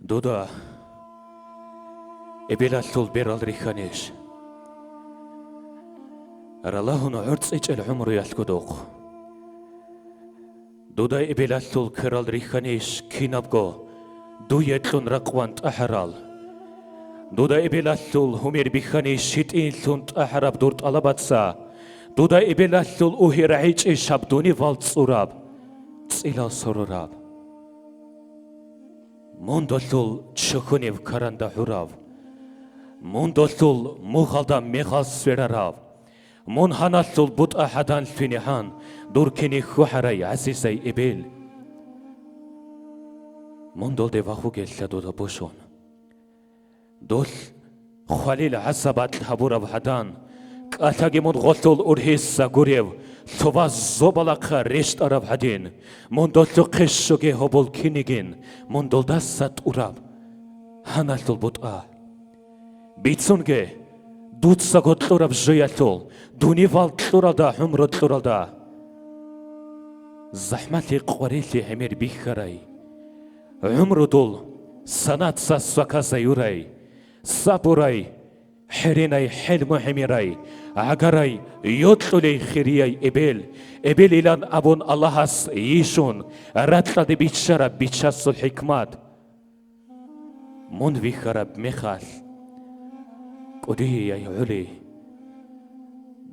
دودا ابلالول بيرال ريخانيش رالهون عرس اجل عمر يالكدوق دودا ابلالول كرال ريخانيش كينابغو دو يتلون رقوانت احرال دودا ابلالول همير بيخانيش شيتين لونت احراب دورت الاباتسا دودا ابلالول اوهير عيج شابدوني والت صوراب تسيلا سروراب موندولول تشخونيف كاراندا حراب موندولول مغالدا ميغاز سويراراب مون هانالول بوت احدان الفينيحان دوركيني خوحراي عزيزي ابيل موندول دي واخو جيل دودا بوشون دول خليل عصبات الهبورا بحدان كاتاجي من غلطول أرهيس ساقوريو ثواز زوبالاقا ريشت أراب حدين موندول قشوغي هبول كينيجين موندول داسات أراب هانالتول بوطا بيتسونغي دوت ساقوت لوراب جيالتول دوني والتلورال دا حمرو تلورال دا زحمتي قواريلي همير بيخاراي عمرو دول سنات ساسوكازا يوراي سابوراي حريناي حلم حميراي عقراي يطلي خيرياي إبل إلان أبون اللهس يشون راتلا دي بيتشارة بيتشاسو الحكمات من في خراب مخال قديه يا علي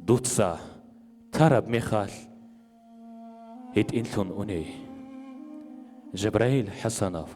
دوتسا تراب مخال هيت إنتون أوني جبرائيل حسناف